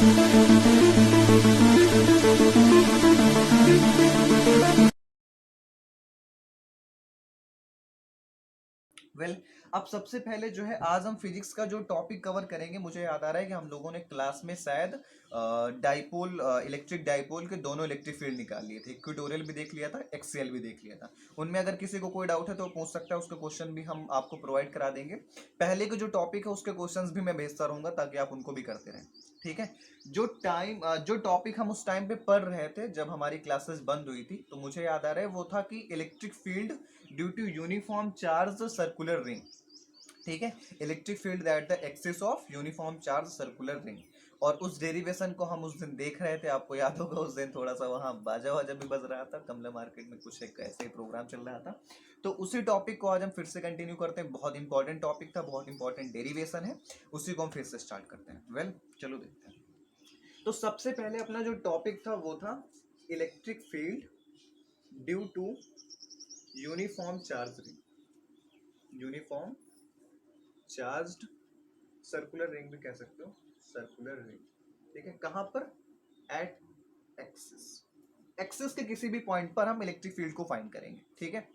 Well अब सबसे पहले जो है आज हम फिजिक्स का जो टॉपिक कवर करेंगे, मुझे याद आ रहा है कि हम लोगों ने क्लास में शायद डाइपोल, इलेक्ट्रिक डाइपोल के दोनों इलेक्ट्रिक फील्ड निकाल लिए थे। इक्वेटोरियल भी देख लिया था, एक्सियल भी देख लिया था। उनमें अगर किसी को कोई डाउट है तो पूछ सकता है, उसके क्वेश्चन भी हम आपको प्रोवाइड करा देंगे। पहले के जो टॉपिक है उसके क्वेश्चंस भी मैं भेजता रहूंगा ताकि आप उनको भी करते रहें। ठीक है। जो टॉपिक हम उस टाइम पे पढ़ रहे थे जब हमारी क्लासेस बंद हुई थी, तो मुझे याद आ रहा है वो था कि electric field due to uniform charge circular ring. ठीक है। Electric field that the axis of uniform charge circular ring. और उस डेरिवेशन को हम उस दिन देख रहे थे, आपको याद होगा उस दिन थोड़ा सा वहां बाजा वाजा भी बज रहा था, कमला मार्केट में कुछ एक ऐसे ही प्रोग्राम चल रहा था। तो उसी टॉपिक को आज हम फिर से कंटिन्यू करते हैं। बहुत इंपॉर्टेंट टॉपिक था, बहुत इंपॉर्टेंट डेरिवेशन है, उसी को हम फिर से स्टार्ट करते हैं। वेल चलो देखते हैं। तो सबसे पहले अपना जो टॉपिक था वो था electric field due to uniform charge ring. Uniform charged circular ring भी कह सकते हो, सर्कुलर रिंग। ठीक है। कहां पर? Eight axis. एक्सिस के किसी भी पॉइंट पर हम इलेक्ट्रिक फील्ड को फाइंड करेंगे। ठीक है।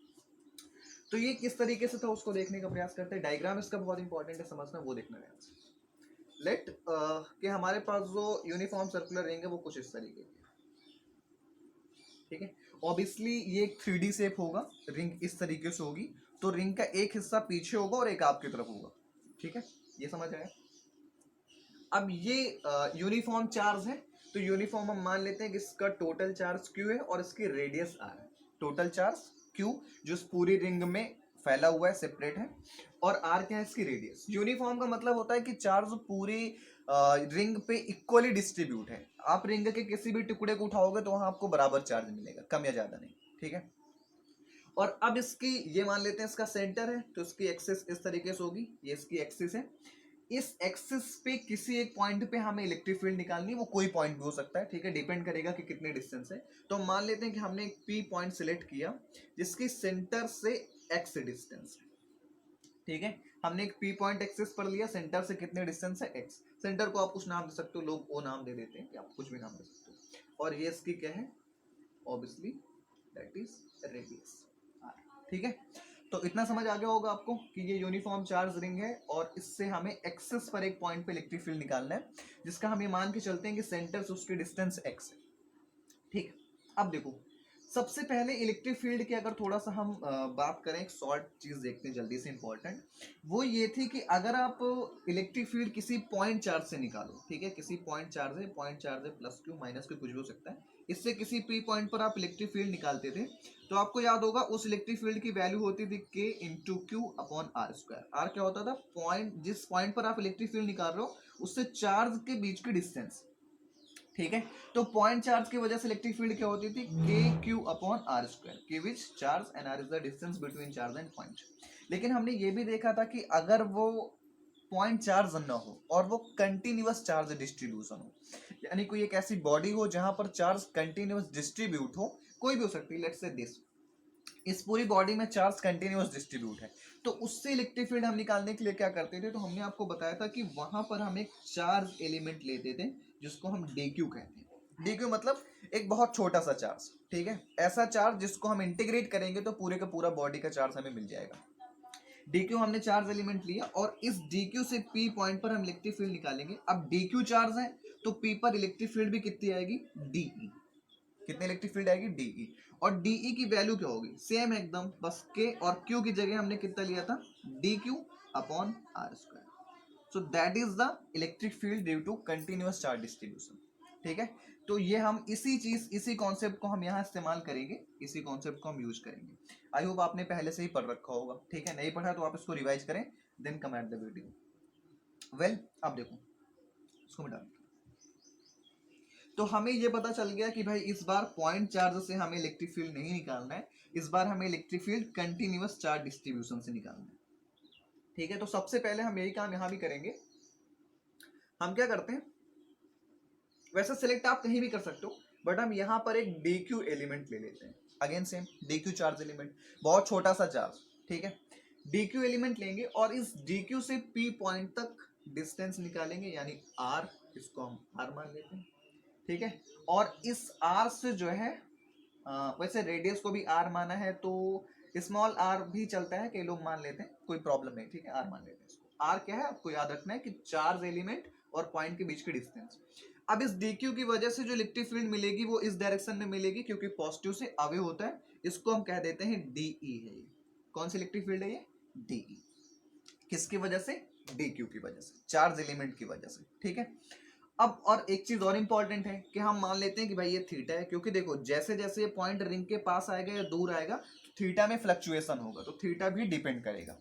तो ये किस तरीके से था उसको देखने का प्रयास करते हैं। डायग्राम इसका बहुत इंपॉर्टेंट है समझना, वो देखना है। लेट कि हमारे पास जो यूनिफॉर्म सर्कुलर रिंग है वो कुछ इस तरीके की। ठीक है। ऑब्वियसली ये एक 3D शेप होगा, रिंग इस तरीके से होगी, तो रिंग का एक हिस्सा पीछे होगा और एक आपकी तरफ होगा। ठीक है, ये समझ आया। अब ये यूनिफॉर्म चार्ज है, तो यूनिफॉर्म हम मान लेते हैं कि इसका टोटल चार्ज क्यू है और इसकी रेडियस आर है। टोटल चार्ज क्यू जो इस पूरी रिंग में फैला हुआ है, सेपरेट है, और आर क्या है? इसकी रेडियस। यूनिफॉर्म का मतलब होता है कि चार्ज पूरी रिंग पे इक्वली डिस्ट्रीब्यूट है। आप रिंग के किसी भी टुकड़े को उठाओगे तो वहां आपको बराबर चार्ज मिलेगा, कम या ज्यादा नहीं। ठीक है। और अब इसकी ये मान लेते हैं इसका सेंटर है, तो इसकी एक्सिस इस तरीके से होगी, ये इसकी एक्सिस है। इस एक्सिस पे किसी एक पॉइंट पे हमें इलेक्ट्रिक फील्ड निकालनी है, वो कोई पॉइंट भी हो सकता है। ठीक है, डिपेंड करेगा कि कितने डिस्टेंस है। तो मान लेते हैं कि हमने एक पी पॉइंट सिलेक्ट किया जिसकी सेंटर से एक्स डिस्टेंस है। ठीक है, हमने एक पी पॉइंट एक्सिस पर लिया, सेंटर से कितने डिस्टेंस है? एक्स। सेंटर को आप कुछ नाम दे सकते हो, लोग ओ नाम दे देते हैं, आप कुछ भी नाम दे सकते हो। और ये इसकी क्या है? Obviously that is radius R. ठीक है। तो इतना समझ आ गया होगा आपको कि ये यूनिफॉर्म चार्ज रिंग है और इससे हमें एक्सेस पर एक पॉइंट पे इलेक्ट्रिक फील्ड निकालना है, जिसका हम ये मान के चलते हैं कि सेंटर से उसकी डिस्टेंस एक्स है। ठीक। अब देखो, सबसे पहले इलेक्ट्रिक फील्ड की अगर थोड़ा सा हम बात करें, एक शॉर्ट चीज देखते हैं जल्दी से, इंपॉर्टेंट वो ये थी कि अगर आप इलेक्ट्रिक फील्ड किसी पॉइंट चार्ज से निकालो, ठीक है, किसी पॉइंट चार्ज है प्लस क्यू माइनस क्यू कुछ भी हो सकता है, इससे किसी पी पॉइंट पर आप इलेक्ट्रिक फील्ड निकालते थे, तो आपको याद होगा उस इलेक्ट्रिक फील्ड की वैल्यू होती थी K into Q upon R square. R क्या होता था? पॉइंट, जिस पॉइंट पर आप इलेक्ट्रिक फील्ड निकाल रहे हो उससे चार्ज के बीच की डिस्टेंस। ठीक है। तो पॉइंट चार्ज की वजह से इलेक्ट्रिक फील्ड क्या होती थी? के Q upon R square, K which charge and R is the distance between charge and point. लेकिन हमने ये भी देखा था कि अगर वो पॉइंट चार्ज न हो और वो कंटिन्यूअस चार्ज डिस्ट्रीब्यूशन हो, यानी कोई एक ऐसी बॉडी हो जहां पर चार्ज कंटिन्यूअस डिस्ट्रीब्यूट हो, कोई भी हो सकती है, लेट्स से दिस, इस पूरी बॉडी में चार्ज कंटिन्यूअस डिस्ट्रीब्यूट है, तो उससे इलेक्ट्रिक फील्ड हम निकालने के लिए क्या करते थे? तो हमने आपको बताया था कि वहां पर हम एक चार्ज एलिमेंट लेते थे जिसको हम डीक्यू कहते हैं। डीक्यू मतलब एक बहुत छोटा सा चार्ज। ठीक है, ऐसा चार्ज जिसको हम इंटीग्रेट करेंगे तो पूरे का पूरा बॉडी का चार्ज हमें मिल जाएगा। डीक्यू हमने चार्ज एलिमेंट लिया और इस डीक्यू से पी पॉइंट पर हम इलेक्ट्रिक फील्ड निकालेंगे। अब डीक्यू चार्ज है तो पी पर इलेक्ट्रिक फील्ड भी कितनी आएगी? डीई। कितनी इलेक्ट्रिक फील्ड आएगी? डीई। और डीई की वैल्यू क्या होगी? सेम एकदम, बस के और क्यू की जगह हमने कितना लिया था? D Q upon R square. So that is the electric field due to continuous charge distribution. ठीक है। तो ये हम इसी कॉन्सेप्ट को हम यहाँ इस्तेमाल करेंगे, इसी कॉन्सेप्ट को हम यूज करेंगे। आई होप आपने पहले से ही पढ़ रखा होगा। ठीक है, नहीं पढ़ा तो आप इसको रिवाइज करें, then come at the video. Well अब देखो, इसको मिटा, तो हमें यह पता चल गया कि भाई इस बार पॉइंट चार्ज से हमें इलेक्ट्रिक फील्ड नहीं निकालना है, इस बार हमें electric field continuous charge distribution से निकालना है। ठीक है, तो सबसे पहले हम यही काम यहां भी करेंगे। हम क्या करते हैं, वैसे सिलेक्ट आप कहीं भी कर सकते हो, बट हम यहां पर एक डीक्यू एलिमेंट ले लेते हैं। Again same D Q charge element, बहुत छोटा सा चार्ज। ठीक है, डीक्यू एलिमेंट लेंगे और इस डीक्यू से पी पॉइंट तक डिस्टेंस निकालेंगे, यानी आर। इसको हम r मान लेते हैं, ठीक है। और इस r से जो है वैसे रेडियस को भी r माना है तो स्मॉल r भी चलता है, कई लोग मान लेते हैं, कोई प्रॉब्लम नहीं, ठीक है, r मान लेते हैं इसको। r क्या है आपको याद रखना है कि चार्ज एलिमेंट और पॉइंट के बीच की डिस्टेंस। अब इस dq की वजह से जो इलेक्ट्रिक फील्ड मिलेगी वो इस डायरेक्शन में मिलेगी क्योंकि पॉजिटिव से अवे होता है, इसको हम कह देते हैं de है। ये कौन सी इलेक्ट्रिक फील्ड है? ये de। किसकी वजह से? dq की वजह से, चार्ज एलिमेंट की वजह से, ठीक है। अब और एक चीज और इंपॉर्टेंट है कि हम मान लेते हैं कि भाई ये थीटा है, क्योंकि देखो जैसे जैसे ये पॉइंट रिंग के पास आएगा या दूर आएगा तो थीटा में फ्लक्चुएशन होगा, तो थीटा भी डिपेंड करेगा।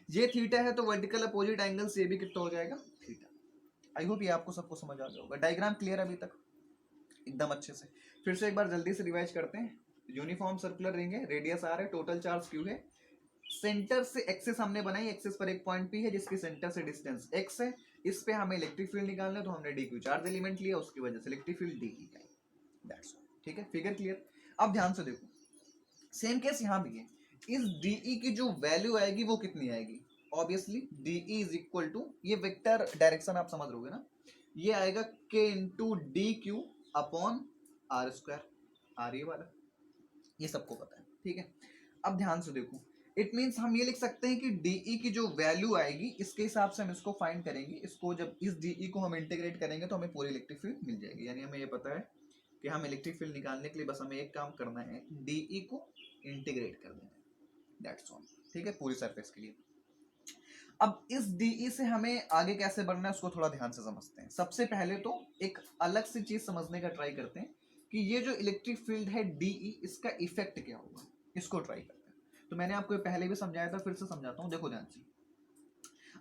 ये थीटा है तो वर्टिकल अपोजिट एंगल से भी कितना हो जाएगा? थीटा। आई होप ये आपको सबको समझ आ गया होगा। डायग्राम क्लियर अभी तक एकदम अच्छे से? फिर से एक बार जल्दी से रिवाइज करते हैं। यूनिफॉर्म सर्कुलर रिंग है, रेडियस आर है, टोटल चार्ज क्यू है, सेंटर से एक्सिस हमने बनाई, एक्सिस पर एक पॉइंट पी है जिसकी सेंटर से डिस्टेंस x है, इस पे हमें इलेक्ट्रिक फील्ड निकालना है तो हमने डी क्यू चार्ज एलिमेंट लिया, उसकी वजह से electric field D I, that's all, ठीक है। Figure clear? अब ध्यान से देखो, सेम केस यहाँ भी है। इस डीई की जो वैल्यू आएगी वो कितनी आएगी? Obviously D E is equal to, ये वेक्टर डायरेक्शन आप समझ रहोगे ना, ये आएगा k into D Q upon R square, R ये वाला, ये सबको पता है, ठीक है। अब ध्यान से देखो, इट मीन्स हम ये लिख सकते हैं कि डीई की जो वैल्यू आएगी इसके हिसाब से हम इसको फाइंड करेंगे, इसको जब इस डीई को हम इंटीग्रेट करेंगे तो हमें पूरी इलेक्ट्रिक फील्ड मिल जाएगी। यानी हमें ये पता है कि हम इलेक्ट्रिक फील्ड निकालने के लिए बस हमें एक काम करना है, डीई को इंटीग्रेट कर देना है, दैट्स ऑल, ठीक है, पूरी सरफेस के लिए। अब इस डीई से हमें आगे कैसे बढ़ना है उसको थोड़ा ध्यान से समझते हैं। सबसे पहले तो एक अलग सी चीज समझने का ट्राई करते हैं कि ये जो इलेक्ट्रिक फील्ड है डीई, इसका इफेक्ट क्या होगा, इसको ट्राई करते हैं। तो मैंने आपको पहले भी समझाया था, फिर से समझाता हूँ, देखो ध्यान से।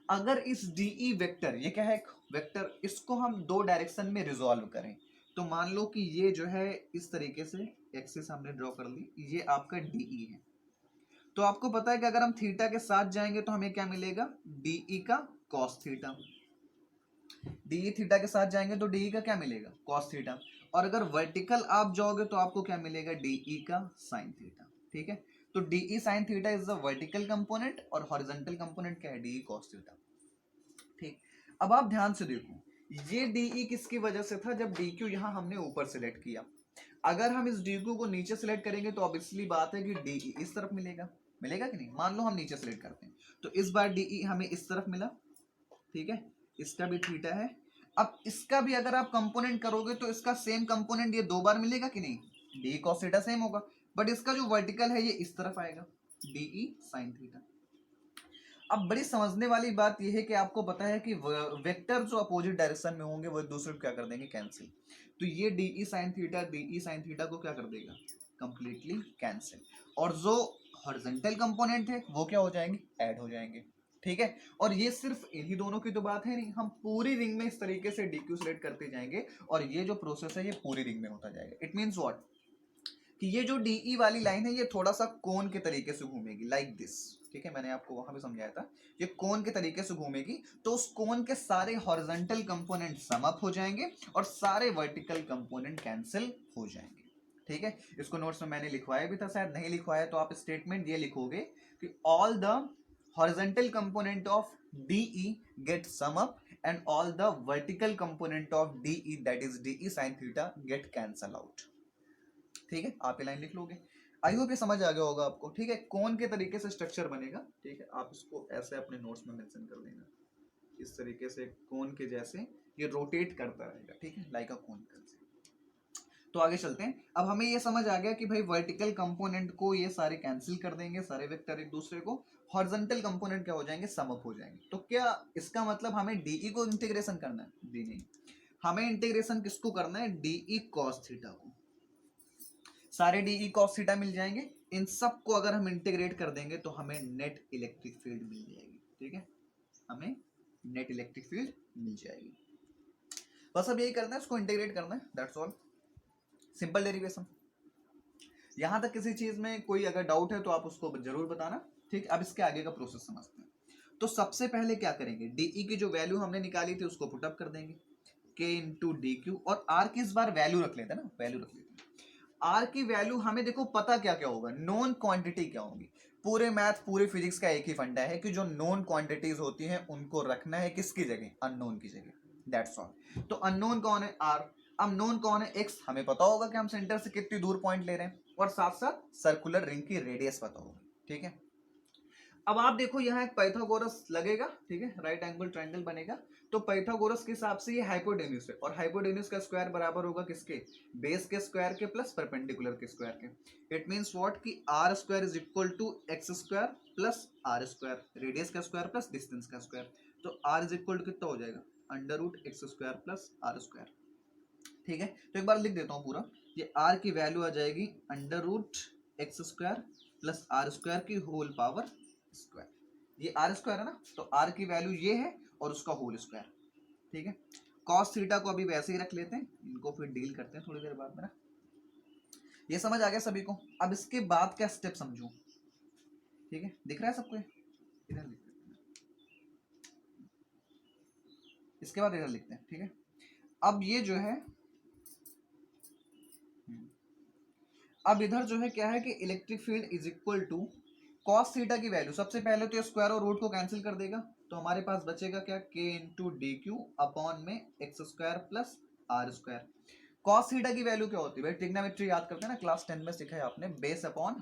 अगर इस डीई वेक्टर, ये क्या है, एक वेक्टर, इसको हम दो डायरेक्शन में रिजॉल्व करें तो मान लो कि ये जो है इस तरीके से एक्सिस हमने ड्रॉ कर ली, ये आपका डीई है। तो आपको पता है कि अगर हम थीटा के साथ जाएंगे तो हमें क्या मिलेगा? डीई का कॉस थीटा। डीई थीटा के साथ जाएंगे तो डीई का क्या मिलेगा? Cos theta. और अगर वर्टिकल आप जाओगे तो आपको क्या मिलेगा? डीई का साइन थीटा, ठीक है। तो D E sine theta is the vertical component और हॉरिजॉन्टल कंपोनेंट क्या है? डीई कॉस थीटा, ठीक। अब आप ध्यान से देखो, ये डीई किसकी वजह से था? जब डी क्यू यहां हमने ऊपर सिलेक्ट किया। अगर हम इस डी क्यू को नीचे सिलेक्ट करेंगे तो ऑब्वियसली बात है कि डीई इस तरफ मिलेगा, मिलेगा कि नहीं? मान लो हम नीचे सिलेक्ट करते हैं तो इस बार डीई हमें इस तरफ मिला, ठीक है, इसका भी थीटा है। अब इसका भी अगर आप कंपोनेंट करोगे तो इसका सेम कंपोनेंट ये दो बार मिलेगा कि नहीं? डी कॉस थीटा सेम होगा, बट इसका जो वर्टिकल है ये इस तरफ आएगा, डीई साइन थीटा। अब बड़ी समझने वाली बात यह है कि आपको पता है कि वेक्टर जो अपोजिट डायरेक्शन में होंगे वो एक दूसरे को क्या कर देंगे? कैंसिल। तो ये डीई साइन थीटा को क्या कर देगा? Completely cancel. और जो हॉरिजॉन्टल कंपोनेंट है वो क्या हो जाएंगे? ऐड हो जाएंगे, ठीक है। और ये सिर्फ इन्हीं दोनों की तो बात है नहीं, हम पूरी रिंग में इस तरीके से डीक्यू सिलेक्ट करते जाएंगे और ये जो प्रोसेस है ये पूरी रिंग में होता जाएगा। इट मीन्स व्हाट, कि ये जो डीई वाली लाइन है ये थोड़ा सा कोन के तरीके से घूमेगी, लाइक दिस, ठीक है। मैंने आपको वहां भी समझाया था, ये कोन के तरीके से घूमेगी तो उस कोन के सारे हॉरिजॉन्टल कंपोनेंट सम अप हो जाएंगे और सारे वर्टिकल कंपोनेंट कैंसिल हो जाएंगे, ठीक है। इसको नोट्स में मैंने लिखवाया भी था, शायद नहीं लिखवाया तो आप स्टेटमेंट ये लिखोगे कि all the horizontal component of D E get sum up and all the vertical component of DE, that is DE sin theta, get cancel out, ठीक है। आप ये लाइन लिख लोगे, आई होप ये समझ आ गया होगा आपको, ठीक है। कौन के तरीके से स्ट्रक्चर बनेगा, ठीक है, आप इसको ऐसे अपने नोट्स में मेंशन कर देना, इस तरीके से कोन के जैसे ये रोटेट करता रहेगा, ठीक है, लाइक अ कोन से। तो आगे चलते हैं। अब हमें ये समझ आ गया कि भाई वर्टिकल कंपोनेंट को ये सारे कैंसिल कर देंगे, सारे वेक्टर एक दूसरे को, हॉरिजॉन्टल कंपोनेंट क्या हो जाएंगे? सम अप हो जाएंगे। तो क्या इसका मतलब हमें डीई को इंटीग्रेशन करना है? डी नहीं, हमें इंटीग्रेशन किसको करना है? डीई कॉस थीटा को। सारे डीई कॉस थीटा मिल जाएंगे, इन सब को अगर हम इंटीग्रेट कर देंगे तो हमें नेट इलेक्ट्रिक फील्ड मिल जाएगी, ठीक है, हमें नेट इलेक्ट्रिक फील्ड मिल जाएगी। बस अब यही करना है, इसको इंटीग्रेट करना है, दैट्स ऑल, सिंपल डेरिवेशन। यहां तक किसी चीज में कोई अगर डाउट है तो आप उसको जरूर बताना, ठीक। अब इसके आगे का प्रोसेस समझते हैं। तो सबसे पहले क्या करेंगे? डीई की जो वैल्यू हमने निकाली थी उसको पुटअप कर देंगे, के इंटू डी क्यू, और आर की इस बार वैल्यू रख लेते हैं ना, वैल्यू रख लेते हैं। आर की वैल्यू हमें देखो पता क्या क्या होगा, नॉन क्वांटिटी क्या होंगी। पूरे मैथ पूरे फिजिक्स का एक ही फंडा है कि जो नॉन क्वांटिटीज होती हैं उनको रखना है किसकी जगह? अननोन की जगह, दैट्स ऑल। तो अननोन कौन है? आर। अब नोन कौन है? एक्स। हमें पता होगा कि हम सेंटर से कितनी दूर पॉइंट ले रहे हैं, और साथ साथ सर्कुलर रिंग की रेडियस पता होगी, ठीक है। अब आप देखो यहाँ एक पाइथागोरस लगेगा, ठीक है, राइट एंगल ट्रायंगल बनेगा। तो पाइथागोरस के हिसाब से ये हाइपोटेन्यूज है, और हाइपोटेन्यूज का स्क्वायर बराबर होगा किसके? बेस के स्क्वायर के प्लस परपेंडिकुलर के स्क्वायर के। इट मींस व्हाट कि R square is equal to X square plus R square, radius का स्क्वायर प्लस डिस्टेंस का स्क्वायर। तो आर इज इक्वल टू कितना हो जाएगा? Under root X square plus R square, ठीक है। तो एक बार लिख देता हूँ पूरा। ये आर की वैल्यू आ जाएगी under root X square plus R square की होल पावर स्क्वायर। ये आर स्क्वायर है ना, तो आर की वैल्यू ये है और उसका होल स्क्वायर, ठीक है। कॉस थीटा को अभी वैसे ही रख लेते हैं, इनको फिर डील करते हैं थोड़ी देर बाद में ना। ये समझ आ गया सभी को? अब इसके बाद क्या स्टेप समझू, ठीक है, दिख रहा है सबको? इधर लिख देते हैं, इसके बाद इधर लिखते हैं, ठीक है। अब ये जो है, अब इधर जो है क्या है कि electric field is equal to cos theta की वैल्यू, सबसे पहले तो ये स्क्वायर और रूट को कैंसिल कर देगा, तो हमारे पास बचेगा क्या? K into D Q upon में X square plus R square. Cos theta की वैल्यू क्या होती है भाई? ट्रिग्नोमेट्री याद करते हैं ना, क्लास 10 में सीखा है आपने, बेस अपॉन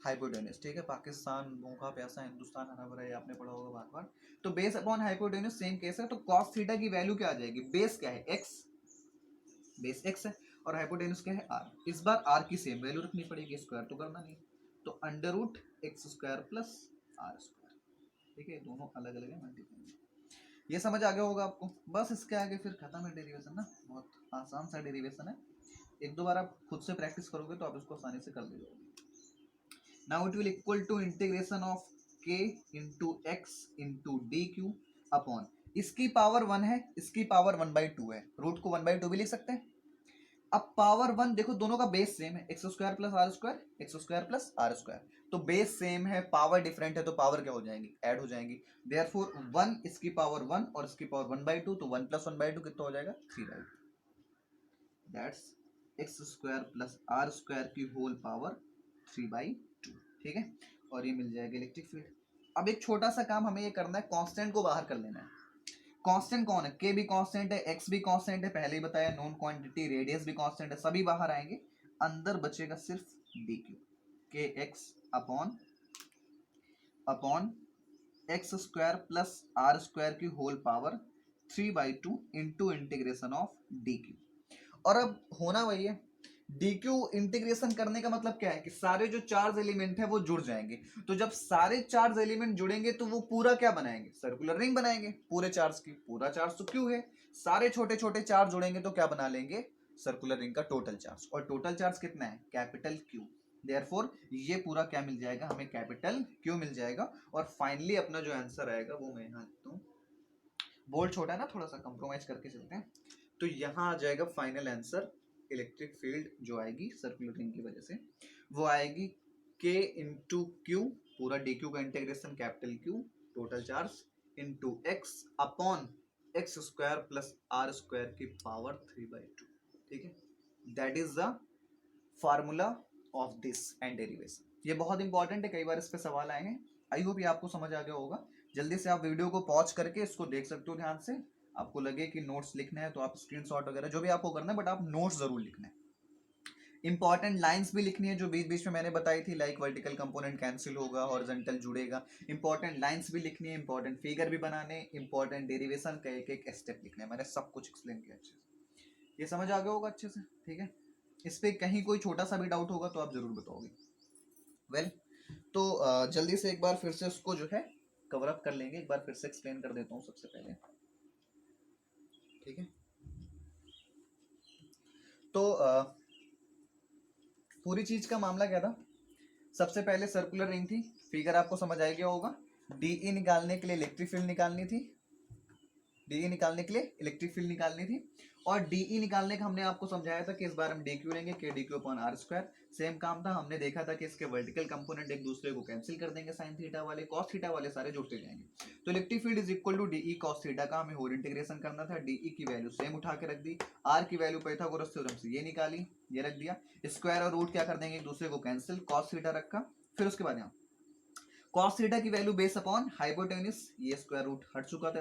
हाइपोटेन्यूज, ठीक है। पाकिस्तान भूखा प्यासा, हिंदुस्तान हरा भरा, ये आपने पढ़ा होगा बार बार। तो base upon hypotenuse same case है। तो कॉस थीटा की वैल्यू क्या आ जाएगी? बेस क्या है? एक्स, बेस एक्स है, और हाइपोटेन्यूज क्या है? आर। इस बार आर की सेम वैल्यू रखनी पड़ेगी, स्क्वायर तो करना नहीं। तो under root X square plus R square, ठीक है, दोनों अलग अलग है, मल्टीप्लाई। ये समझ आ गया होगा आपको? बस इसके आगे फिर खत्म है डेरिवेशन ना, बहुत आसान सा डेरिवेशन है। एक दो बार आप खुद से प्रैक्टिस करोगे तो आप इसको आसानी से कर ले जाओगे। Now it will equal to integration of K into X into D Q upon, इसकी पावर 1 है, इसकी पावर 1/2 है, रूट को 1/2 भी लिख सकते हैं। अब पावर 1 देखो, दोनों का बेस सेम है, X square plus R square, X square plus R square. तो बेस सेम है, पावर डिफरेंट है, तो पावर क्या हो जाएंगी? ऐड हो जाएंगी। देयरफॉर 1 इसकी पावर 1 और इसकी पावर 1/2, तो 1 प्लस 1/2 कितना हो जाएगा? 3/2। That's X square plus R square की होल पावर 3/2, ठीक है। और ये मिल जाएगा इलेक्ट्रिक फील्ड। अब एक छोटा सा काम हमें ये करना है, कांस्टेंट को बाहर कर लेना है। कांस्टेंट कौन है? के भी कांस्टेंट है, एक्स भी कांस्टेंट है, पहले ही बताया, नॉन क्वांटिटी, रेडियस भी कांस्टेंट है, सभी बाहर आएंगे। अंदर बचेगा सिर्फ D Q, K X upon upon X square plus R square की whole power 3/2 into integration of D Q. और अब होना वही है, डी क्यू इंटीग्रेशन करने का मतलब क्या है कि सारे जो चार्ज एलिमेंट है वो जुड़ जाएंगे। तो जब सारे चार्ज एलिमेंट जुड़ेंगे तो वो पूरा क्या बनाएंगे? सर्कुलर रिंग बनाएंगे पूरे चार्ज की। पूरा चार्ज तो क्यू है, सारे छोटे छोटे चार्ज जुड़ेंगे तो क्या बना लेंगे? सर्कुलर रिंग का टोटल चार्ज। और टोटल चार्ज कितना है? Capital Q. देयरफॉर ये पूरा क्या मिल जाएगा हमें? कैपिटल क्यू मिल जाएगा। और फाइनली अपना जो आंसर आएगा वो मैं यहाँ लिखता हूँ, बोल्ड छोटा है ना, थोड़ा सा कंप्रोमाइज करके चलते हैं। तो यहाँ आ जाएगा फाइनल आंसर, इलेक्ट्रिक फील्ड जो आएगी सर्कुलर रिंग की वजह से वो आएगी के इंटू क्यू, पूरा डी क्यू का integration capital Q, total charge into X upon X square plus R square की पावर 3/2, ठीक है। That is the formula of this and derivation. ये बहुत इंपॉर्टेंट है, कई बार इस पे सवाल आए हैं। आई होप ये आपको समझ आ गया होगा। जल्दी से आप वीडियो को पॉज करके इसको देख सकते हो ध्यान से। आपको लगे कि नोट्स लिखना है तो आप स्क्रीनशॉट वगैरह जो भी आपको करना है, बट आप नोट्स जरूर लिखना है। इंपॉर्टेंट लाइंस भी लिखनी है जो बीच बीच में मैंने बताई थी, लाइक वर्टिकल कंपोनेंट कैंसिल होगा, हॉरिजॉन्टल जुड़ेगा। इंपॉर्टेंट लाइंस भी लिखनी है, इंपॉर्टेंट फिगर भी बनाने, इंपॉर्टेंट डेरिवेशन का एक एक स्टेप लिखना है। मैंने सब कुछ एक्सप्लेन किया अच्छे से, ये समझ आ गया होगा अच्छे से, ठीक है। इस पे कहीं कोई छोटा सा भी डाउट होगा तो आप जरूर बताओगे। वेल तो जल्दी से एक बार फिर से उसको जो है कवर अप कर लेंगे, एक बार फिर से एक्सप्लेन कर देता हूँ सबसे पहले, ठीक है। तो पूरी चीज का मामला क्या था? सबसे पहले सर्कुलर रिंग थी, फिगर आपको समझ आ गया होगा। डीई निकालने के लिए इलेक्ट्रिक फील्ड निकालनी थी, डीई निकालने के लिए इलेक्ट्रिक फील्ड निकालनी थी। और डीई निकालने का हमने आपको समझाया था कि इस बार हम डी क्यू लेंगे, K D Q upon R square. Same काम था, हमने देखा था कि इसके वर्टिकल कंपोनेंट एक दूसरे को कैंसिल कर देंगे, साइन थीटा वाले, कॉस थीटा वाले सारे जुड़ते जाएंगे। तो electric field is equal to D E cos theta का हमें होल इंटीग्रेशन करना था। डीई की वैल्यू सेम उठा के रख दी, आर की वैल्यू पाइथागोरस थ्योरम से ये निकाली, ये रख दिया। स्क्वायर और रूट क्या कर देंगे? एक दूसरे को कैंसिल, कॉस थीटा रखा। फिर उसके बाद यहाँ cos थीटा की वैल्यू बेस अपॉन हाइपोटेन्यूस, ये स्क्वायर रूट हट चुका था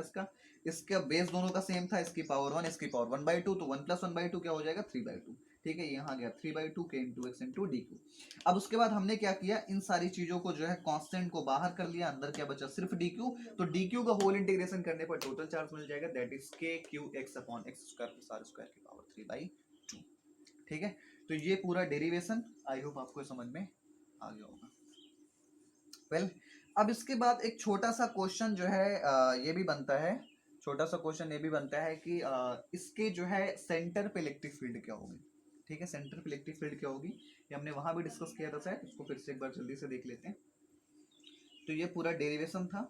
इसका बेस दोनों का सेम था, इसकी पावर 1 इसकी पावर 1/2, तो 1 + 1/2 क्या हो जाएगा 3/2। ठीक है, यहाँ गया 3/2 k × x × dq। अब उसके बाद हमने क्या किया, इन सारी चीजों को जो है कांस्टेंट को बाहर कर लिया, अंदर क्या बचा सिर्फ dq। तो dq का होल इंटीग्रेशन करने पर टोटल चार्ज मिल जाएगा, दैट इज kqx/x² की पावर 3/2। ठीक है, तो ये पूरा डेरिवेशन आई होप आपको समझ में आ गया होगा। वेल अब इसके बाद एक छोटा सा क्वेश्चन जो है ये भी बनता है, छोटा सा क्वेश्चन ये भी बनता है कि इसके जो है सेंटर पे इलेक्ट्रिक फील्ड क्या होगी। ठीक है, सेंटर पे इलेक्ट्रिक फील्ड क्या होगी, ये हमने वहां भी डिस्कस किया था शायद, इसको फिर से एक बार जल्दी से देख लेते हैं। तो ये पूरा डेरिवेशन था,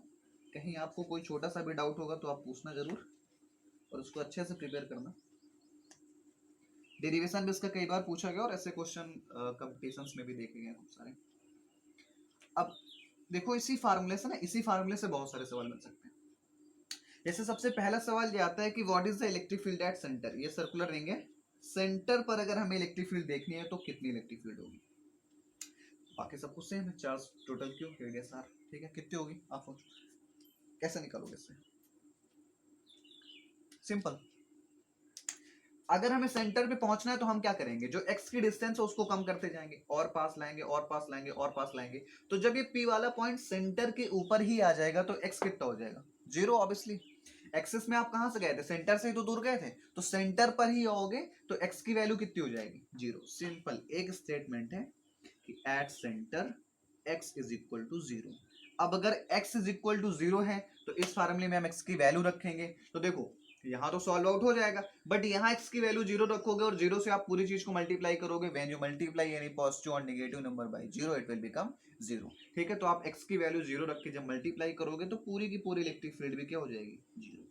कहीं आपको कोई छोटा सा भी डाउट होगा तो आप पूछना जरूर और उसको अच्छे से प्रिपेयर करना। डेरिवेशन भी इसका कई बार पूछा गया और ऐसे क्वेश्चन कंपटीशंस में भी देखे गए खूब सारे। अब देखो इसी फार्मूले से ना, इसी फार्मूले से बहुत सारे सवाल बन सकते हैं। जैसे सबसे पहला सवाल ये आता है कि what is the electric field at centre. ये सर्कुलर रिंग है, सेंटर पर अगर हमें इलेक्ट्रिक फील्ड देखनी है तो कितनी इलेक्ट्रिक फील्ड होगी। बाकी सब कुछ सेम है, charge total Q radius R. ठीक है, कितनी होगी आप सोचो कैसे निकालोगे इससे। सिंपल, अगर हमें सेंटर पे पहुंचना है तो हम क्या करेंगे, जो x की डिस्टेंस है उसको कम करते जाएंगे और पास लाएंगे और पास लाएंगे और पास लाएंगे। तो जब ये p वाला पॉइंट सेंटर के ऊपर ही आ जाएगा तो x कितना हो जाएगा 0। ऑब्वियसली एक्सिस में आप कहां से गए थे, सेंटर से ही तो दूर गए थे, तो सेंटर पर ही आओगे तो x की वैल्यू कितनी हो जाएगी 0। सिंपल एक स्टेटमेंट है कि एट सेंटर x = 0। अब अगर x = 0 है तो इस फार्मूले में हम x की वैल्यू रखेंगे, तो देखो यहाँ तो सॉल्व आउट हो जाएगा, बट यहाँ x की वैल्यू 0 रखोगे और 0 से आप पूरी चीज को मल्टीप्लाई करोगे। When you multiply any positive और negative number by 0 it will become 0। ठीक है, तो आप x की वैल्यू 0 रख के जब मल्टीप्लाई करोगे तो पूरी की पूरी इलेक्ट्रिक फील्ड भी क्या हो जाएगी 0।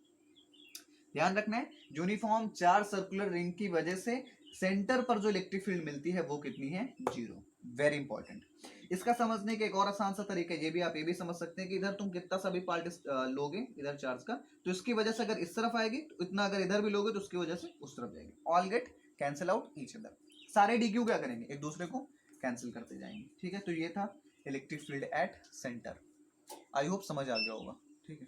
ध्यान रखना है, यूनिफॉर्म चार्ज सर्कुलर रिंग की वजह से सेंटर पर जो इलेक्ट्रिक फील्ड मिलती है वो कितनी है 0। Very important. इसका समझने का एक और आसान सा तरीका ये भी आप ये भी समझ सकते हैं कि इधर तुम कितना सा भी पार्ट लोगे इधर चार्ज का, तो इसकी वजह से अगर इस तरफ आएगी तो इतना, अगर इधर भी लोगे तो उसकी वजह से उस तरफ जाएगी। All get cancel out each other, सारे डीक्यू क्या करेंगे एक दूसरे को कैंसिल करते जाएंगे। ठीक है, तो ये था electric field at centre. I hope समझ आ गया होगा। ठीक है।